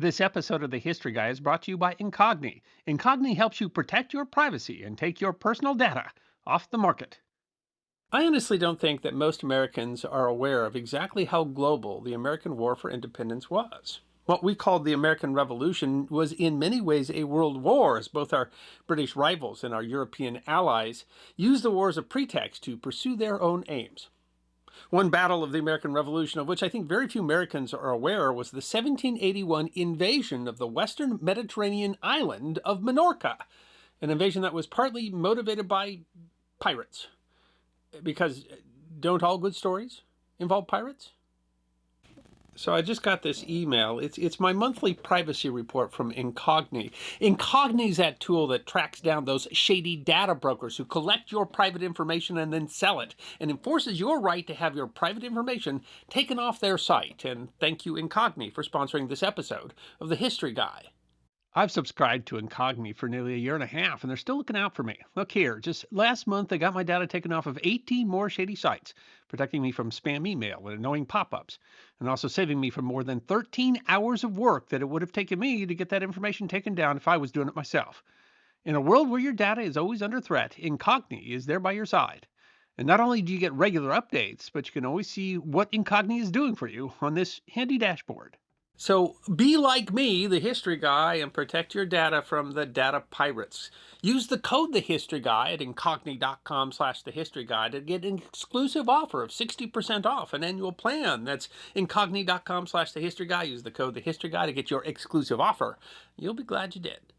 This episode of the History Guy is brought to you by Incogni. Incogni helps you protect your privacy and take your personal data off the market. I honestly don't think that most Americans are aware of exactly how global the American War for Independence was. What we called the American Revolution was in many ways a world war, as both our British rivals and our European allies used the war as a pretext to pursue their own aims. One battle of the American Revolution, of which I think very few Americans are aware, was the 1781 invasion of the western Mediterranean island of Menorca, an invasion that was partly motivated by pirates. Because don't all good stories involve pirates? So I just got this email. It's my monthly privacy report from Incogni. Incogni is that tool that tracks down those shady data brokers who collect your private information and then sell it, and enforces your right to have your private information taken off their site. And thank you, Incogni, for sponsoring this episode of The History Guy. I've subscribed to Incogni for nearly a year and a half, and they're still looking out for me. Look here, just last month they got my data taken off of 18 more shady sites, protecting me from spam email and annoying pop-ups, and also saving me from more than 13 hours of work that it would have taken me to get that information taken down if I was doing it myself. In a world where your data is always under threat, Incogni is there by your side. And not only do you get regular updates, but you can always see what Incogni is doing for you on this handy dashboard. So be like me, the history guy, and protect your data from the data pirates. Use the code The History Guy at incogni.com/thehistoryguy to get an exclusive offer of 60% off an annual plan. That's incogni.com/thehistoryguy. Use the code The History Guy to get your exclusive offer. You'll be glad you did.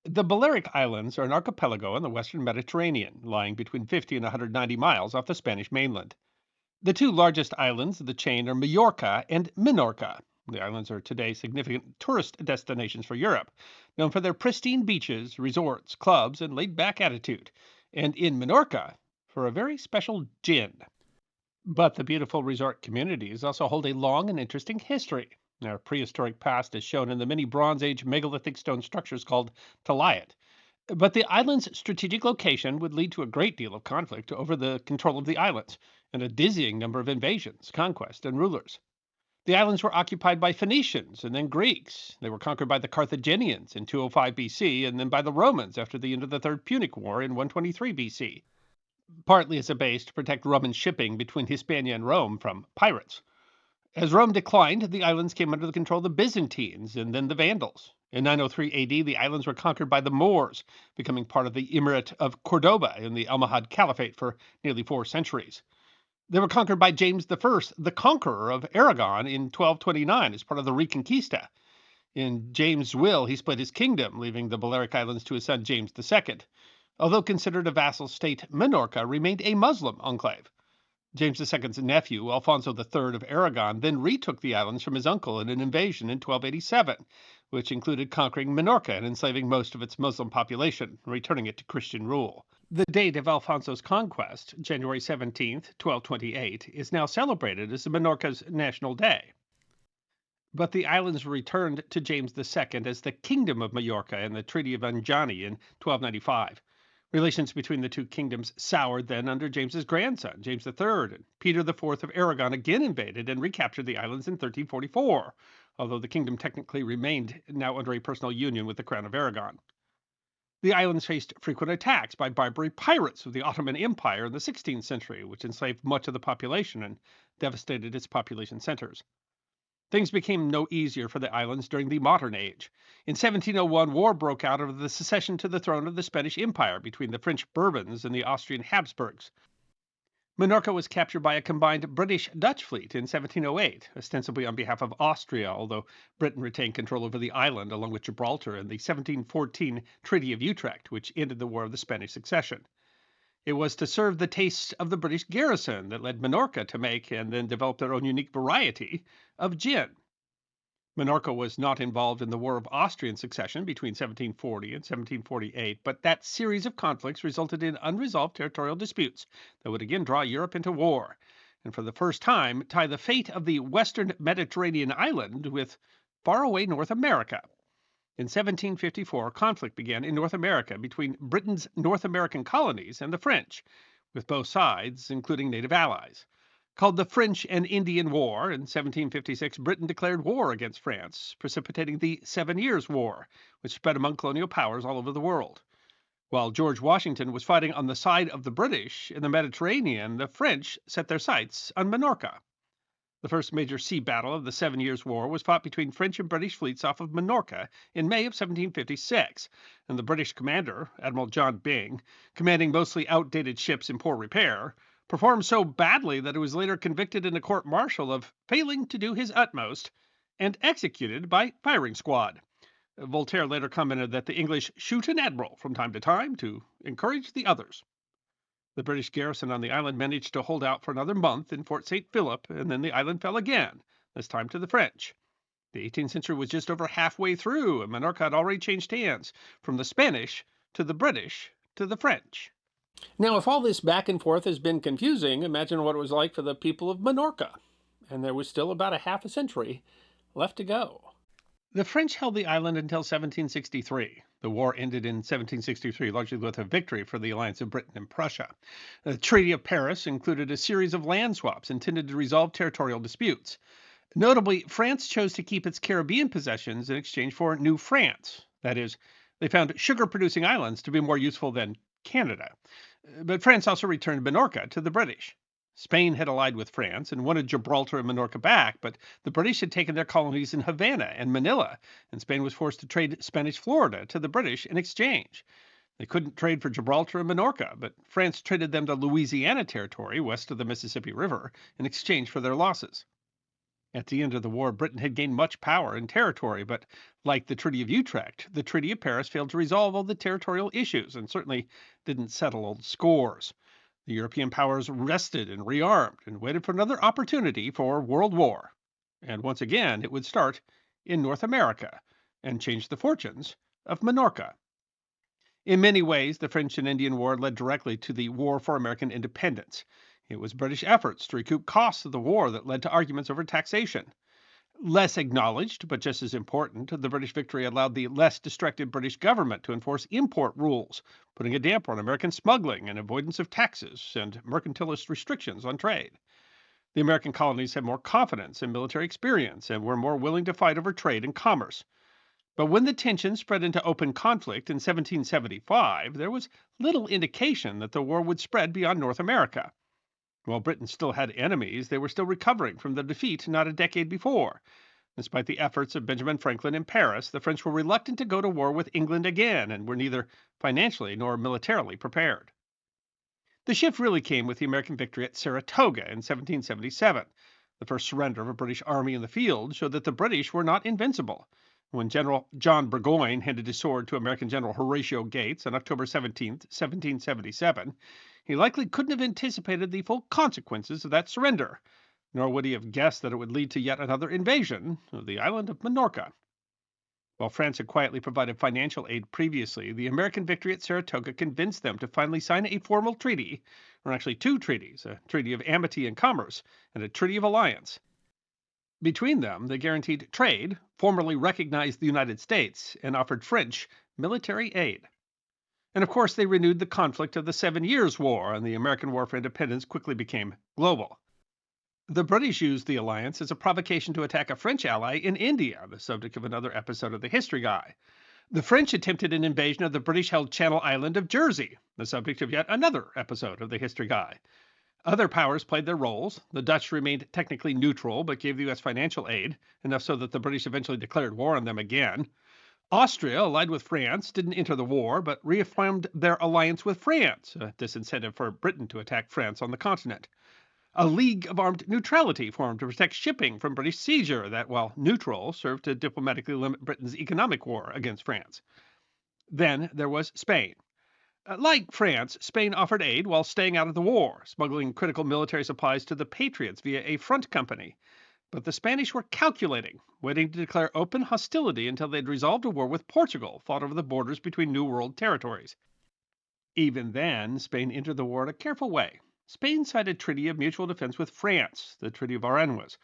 The Balearic Islands are an archipelago in the western Mediterranean, lying between 50 and 190 miles off the Spanish mainland. The two largest islands of the chain are Majorca and Menorca. The islands are today significant tourist destinations for Europe, known for their pristine beaches, resorts, clubs, and laid-back attitude, and in Menorca, for a very special gin. But the beautiful resort communities also hold a long and interesting history. Their prehistoric past is shown in the many Bronze Age megalithic stone structures called talayat. But the island's strategic location would lead to a great deal of conflict over the control of the islands, and a dizzying number of invasions, conquest, and rulers. The islands were occupied by Phoenicians and then Greeks. They were conquered by the Carthaginians in 205 BC and then by the Romans after the end of the Third Punic War in 123 BC, partly as a base to protect Roman shipping between Hispania and Rome from pirates. As Rome declined, the islands came under the control of the Byzantines and then the Vandals. In 903 AD, the islands were conquered by the Moors, becoming part of the Emirate of Cordoba in the Almohad Caliphate for nearly 4 centuries. They were conquered by James I, the Conqueror of Aragon, in 1229 as part of the Reconquista. In James' will, he split his kingdom, leaving the Balearic Islands to his son James II. Although considered a vassal state, Menorca remained a Muslim enclave. James II's nephew, Alfonso III of Aragon, then retook the islands from his uncle in an invasion in 1287, which included conquering Menorca and enslaving most of its Muslim population, returning it to Christian rule. The date of Alfonso's conquest, January 17th, 1228, is now celebrated as Menorca's National Day. But the islands were returned to James II as the Kingdom of Majorca in the Treaty of Anjani in 1295. Relations between the two kingdoms soured then under James's grandson, James III, and Peter IV of Aragon again invaded and recaptured the islands in 1344, although the kingdom technically remained now under a personal union with the Crown of Aragon. The islands faced frequent attacks by Barbary pirates of the Ottoman Empire in the 16th century, which enslaved much of the population and devastated its population centers. Things became no easier for the islands during the modern age. In 1701, war broke out over the succession to the throne of the Spanish Empire between the French Bourbons and the Austrian Habsburgs. Minorca was captured by a combined British-Dutch fleet in 1708, ostensibly on behalf of Austria, although Britain retained control over the island along with Gibraltar in the 1714 Treaty of Utrecht, which ended the War of the Spanish Succession. It was to serve the tastes of the British garrison that led Menorca to make and then develop their own unique variety of gin. Menorca was not involved in the War of Austrian Succession between 1740 and 1748, but that series of conflicts resulted in unresolved territorial disputes that would again draw Europe into war, and for the first time tie the fate of the western Mediterranean island with faraway North America. In 1754, conflict began in North America between Britain's North American colonies and the French, with both sides, including native allies. Called the French and Indian War, in 1756, Britain declared war against France, precipitating the 7 Years' War, which spread among colonial powers all over the world. While George Washington was fighting on the side of the British in the Mediterranean, the French set their sights on Minorca. The first major sea battle of the 7 Years' War was fought between French and British fleets off of Menorca in May of 1756, and the British commander, Admiral John Byng, commanding mostly outdated ships in poor repair, performed so badly that he was later convicted in a court martial of failing to do his utmost and executed by firing squad. Voltaire later commented that the English shoot an admiral from time to time to encourage the others. The British garrison on the island managed to hold out for another month in Fort St. Philip, and then the island fell again, this time to the French. The 18th century was just over halfway through, and Minorca had already changed hands from the Spanish to the British to the French. Now, if all this back and forth has been confusing, imagine what it was like for the people of Minorca. And there was still about a half a century left to go. The French held the island until 1763. The war ended in 1763 largely with a victory for the alliance of Britain and Prussia. The Treaty of Paris included a series of land swaps intended to resolve territorial disputes. Notably, France chose to keep its Caribbean possessions in exchange for New France. That is, they found sugar-producing islands to be more useful than Canada. But France also returned Minorca to the British. Spain had allied with France and wanted Gibraltar and Menorca back, but the British had taken their colonies in Havana and Manila, and Spain was forced to trade Spanish Florida to the British in exchange. They couldn't trade for Gibraltar and Menorca, but France traded them to Louisiana Territory west of the Mississippi River in exchange for their losses. At the end of the war, Britain had gained much power and territory, but like the Treaty of Utrecht, the Treaty of Paris failed to resolve all the territorial issues and certainly didn't settle old scores. The European powers rested and rearmed and waited for another opportunity for world war. And once again, it would start in North America and change the fortunes of Minorca. In many ways, the French and Indian War led directly to the War for American Independence. It was British efforts to recoup costs of the war that led to arguments over taxation. Less acknowledged, but just as important, the British victory allowed the less distracted British government to enforce import rules, putting a damper on American smuggling and avoidance of taxes and mercantilist restrictions on trade. The American colonies had more confidence and military experience and were more willing to fight over trade and commerce. But when the tension spread into open conflict in 1775, there was little indication that the war would spread beyond North America. While Britain still had enemies, they were still recovering from the defeat not a decade before. Despite the efforts of Benjamin Franklin in Paris, the French were reluctant to go to war with England again and were neither financially nor militarily prepared. The shift really came with the American victory at Saratoga in 1777. The first surrender of a British army in the field showed that the British were not invincible. When General John Burgoyne handed his sword to American General Horatio Gates on October 17, 1777, he likely couldn't have anticipated the full consequences of that surrender, nor would he have guessed that it would lead to yet another invasion of the island of Minorca. While France had quietly provided financial aid previously, the American victory at Saratoga convinced them to finally sign a formal treaty, or actually two treaties, a treaty of amity and commerce and a treaty of alliance. Between them, they guaranteed trade, formally recognized the United States, and offered French military aid. And of course, they renewed the conflict of the 7 Years' War, and the American War for Independence quickly became global. The British used the alliance as a provocation to attack a French ally in India, the subject of another episode of The History Guy. The French attempted an invasion of the British-held Channel Island of Jersey, the subject of yet another episode of The History Guy. Other powers played their roles. The Dutch remained technically neutral, but gave the U.S. financial aid, enough so that the British eventually declared war on them again. Austria, allied with France, didn't enter the war, but reaffirmed their alliance with France, a disincentive for Britain to attack France on the continent. A League of Armed Neutrality formed to protect shipping from British seizure that, while neutral, served to diplomatically limit Britain's economic war against France. Then there was Spain. Like France, Spain offered aid while staying out of the war, smuggling critical military supplies to the Patriots via a front company. But the Spanish were calculating, waiting to declare open hostility until they'd resolved a war with Portugal, fought over the borders between New World territories. Even then, Spain entered the war in a careful way. Spain signed a treaty of mutual defense with France, the Treaty of Aranjuez.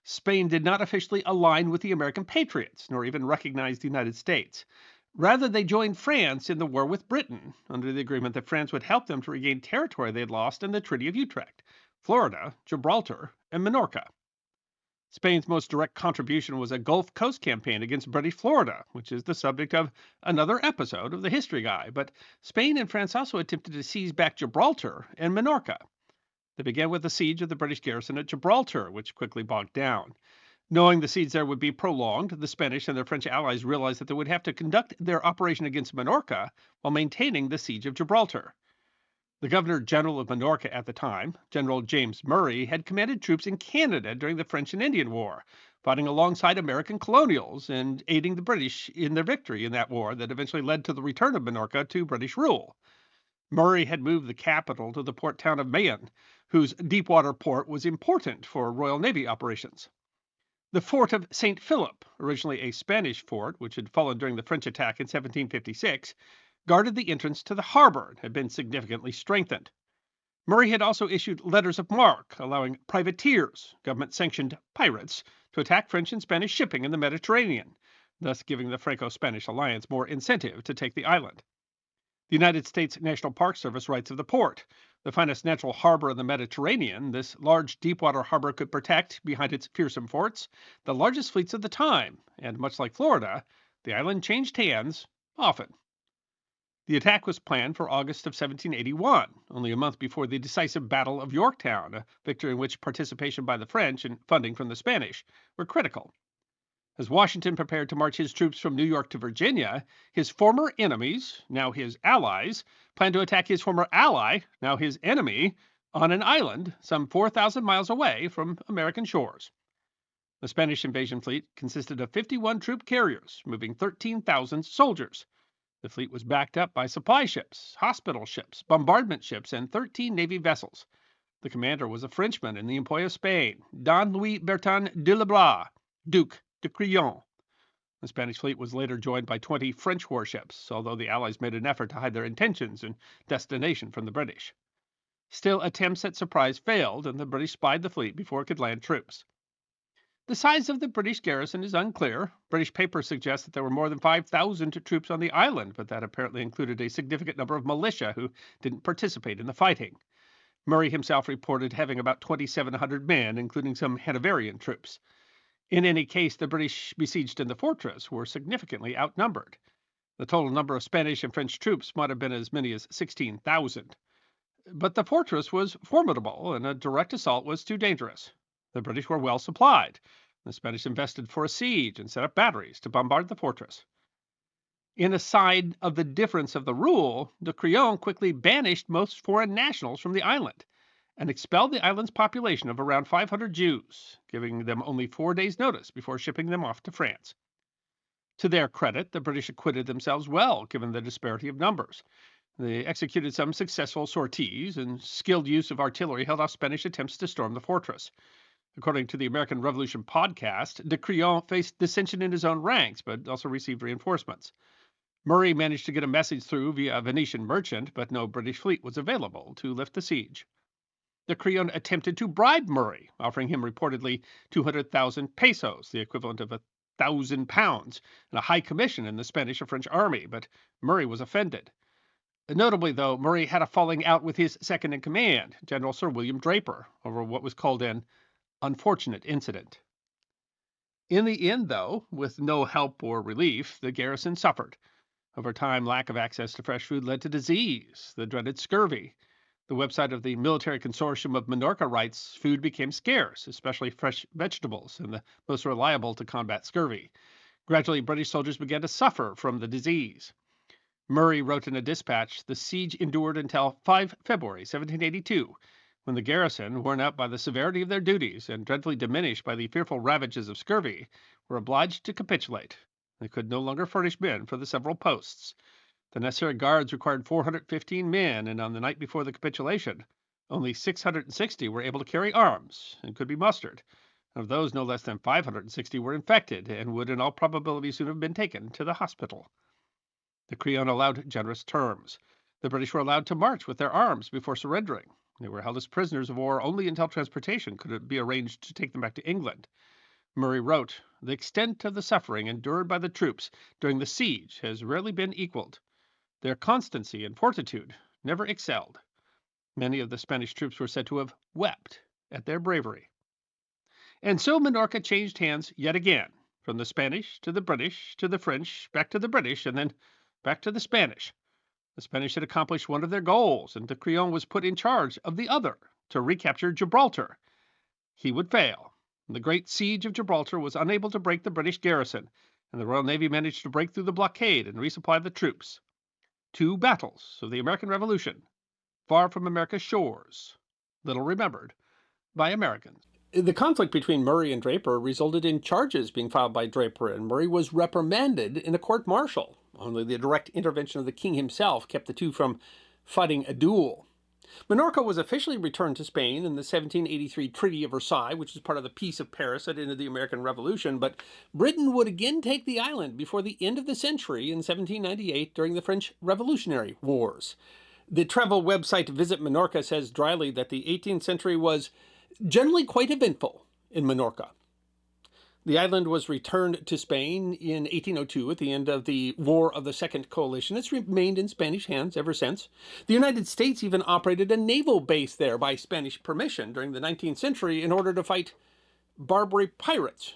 Spain did not officially align with the American Patriots, nor even recognize the United States. Rather, they joined France in the war with Britain, under the agreement that France would help them to regain territory they had lost in the Treaty of Utrecht, Florida, Gibraltar, and Menorca. Spain's most direct contribution was a Gulf Coast campaign against British Florida, which is the subject of another episode of The History Guy. But Spain and France also attempted to seize back Gibraltar and Menorca. They began with the siege of the British garrison at Gibraltar, which quickly bogged down. Knowing the siege there would be prolonged, the Spanish and their French allies realized that they would have to conduct their operation against Menorca while maintaining the siege of Gibraltar. The Governor General of Menorca at the time, General James Murray, had commanded troops in Canada during the French and Indian War, fighting alongside American colonials and aiding the British in their victory in that war that eventually led to the return of Menorca to British rule. Murray had moved the capital to the port town of Mayen, whose deepwater port was important for Royal Navy operations. The fort of St. Philip, originally a Spanish fort which had fallen during the French attack in 1756, guarded the entrance to the harbor and had been significantly strengthened. Murray had also issued letters of marque, allowing privateers, government-sanctioned pirates, to attack French and Spanish shipping in the Mediterranean, thus giving the Franco-Spanish alliance more incentive to take the island. The United States National Park Service writes of the port, the finest natural harbor in the Mediterranean. This large deepwater harbor could protect, behind its fearsome forts, the largest fleets of the time, and much like Florida, the island changed hands often. The attack was planned for August of 1781, only a month before the decisive Battle of Yorktown, a victory in which participation by the French and funding from the Spanish were critical. As Washington prepared to march his troops from New York to Virginia, his former enemies, now his allies, planned to attack his former ally, now his enemy, on an island some 4,000 miles away from American shores. The Spanish invasion fleet consisted of 51 troop carriers, moving 13,000 soldiers. The fleet was backed up by supply ships, hospital ships, bombardment ships, and 13 Navy vessels. The commander was a Frenchman in the employ of Spain, Don Louis Bertin de Lebras, Duc de Crillon. The Spanish fleet was later joined by 20 French warships, although the Allies made an effort to hide their intentions and destination from the British. Still, attempts at surprise failed, and the British spied the fleet before it could land troops. The size of the British garrison is unclear. British papers suggest that there were more than 5,000 troops on the island, but that apparently included a significant number of militia who didn't participate in the fighting. Murray himself reported having about 2,700 men, including some Hanoverian troops. In any case, the British besieged in the fortress were significantly outnumbered. The total number of Spanish and French troops might have been as many as 16,000. But the fortress was formidable, and a direct assault was too dangerous. The British were well supplied. The Spanish invested for a siege and set up batteries to bombard the fortress. In a sign of the difference of the rule, de Crillon quickly banished most foreign nationals from the island and expelled the island's population of around 500 Jews, giving them only 4 days' notice before shipping them off to France. To their credit, the British acquitted themselves well, given the disparity of numbers. They executed some successful sorties, and skilled use of artillery held off Spanish attempts to storm the fortress. According to the American Revolution podcast, de Crillon faced dissension in his own ranks, but also received reinforcements. Murray managed to get a message through via a Venetian merchant, but no British fleet was available to lift the siege. De Crillon attempted to bribe Murray, offering him reportedly 200,000 pesos, the equivalent of 1,000 pounds, and a high commission in the Spanish or French army, but Murray was offended. Notably, though, Murray had a falling out with his second in command, General Sir William Draper, over what was called an unfortunate incident. In the end, though, with no help or relief, the garrison suffered. Over time, lack of access to fresh food led to disease, the dreaded scurvy. The website of the Military Consortium of Menorca writes food became scarce, especially fresh vegetables, and the most reliable to combat scurvy. Gradually, British soldiers began to suffer from the disease. Murray wrote in a dispatch, the siege endured until 5 February 1782, when the garrison, worn out by the severity of their duties and dreadfully diminished by the fearful ravages of scurvy, were obliged to capitulate. They could no longer furnish men for the several posts. The necessary guards required 415 men, and on the night before the capitulation, only 660 were able to carry arms and could be mustered. Of those, no less than 560 were infected and would in all probability soon have been taken to the hospital. De Crillon allowed generous terms. The British were allowed to march with their arms before surrendering. They were held as prisoners of war only until transportation could be arranged to take them back to England. Murray wrote, the extent of the suffering endured by the troops during the siege has rarely been equaled. Their constancy and fortitude never excelled. Many of the Spanish troops were said to have wept at their bravery. And so Minorca changed hands yet again, from the Spanish to the British to the French, back to the British, and then back to the Spanish. The Spanish had accomplished one of their goals, and de Crillon was put in charge of the other, to recapture Gibraltar. He would fail. The great siege of Gibraltar was unable to break the British garrison, and the Royal Navy managed to break through the blockade and resupply the troops. Two battles of the American Revolution, far from America's shores, little remembered by Americans. The conflict between Murray and Draper resulted in charges being filed by Draper, and Murray was reprimanded in a court-martial. Only the direct intervention of the king himself kept the two from fighting a duel. Menorca was officially returned to Spain in the 1783 Treaty of Versailles, which was part of the Peace of Paris that ended the American Revolution, but Britain would again take the island before the end of the century in 1798 during the French Revolutionary Wars. The travel website Visit Menorca says dryly that the 18th century was generally quite eventful in Menorca. The island was returned to Spain in 1802 at the end of the War of the Second Coalition. It's remained in Spanish hands ever since. The United States even operated a naval base there by Spanish permission during the 19th century in order to fight Barbary pirates.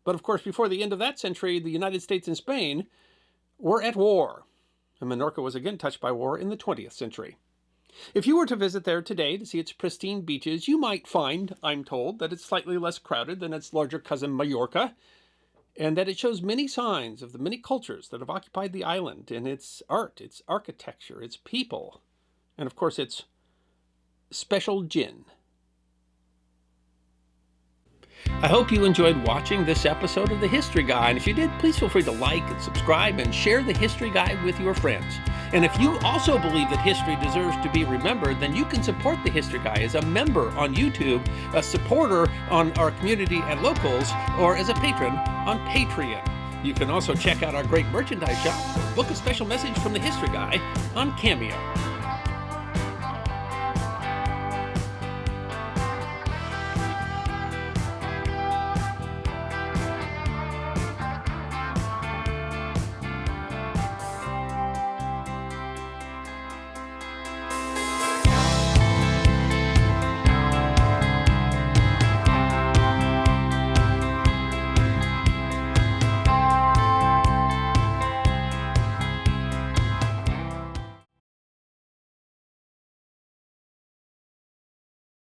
But of course, before the end of that century, the United States and Spain were at war, and Menorca was again touched by war in the 20th century. If you were to visit there today to see its pristine beaches, you might find, I'm told, that it's slightly less crowded than its larger cousin Mallorca, and that it shows many signs of the many cultures that have occupied the island in its art, its architecture, its people, and of course its special gin. I hope you enjoyed watching this episode of The History Guy, and if you did, please feel free to like and subscribe and share The History Guy with your friends. And if you also believe that history deserves to be remembered, then you can support The History Guy as a member on YouTube, a supporter on our community at Locals, or as a patron on Patreon. You can also check out our great merchandise shop or book a special message from The History Guy on Cameo.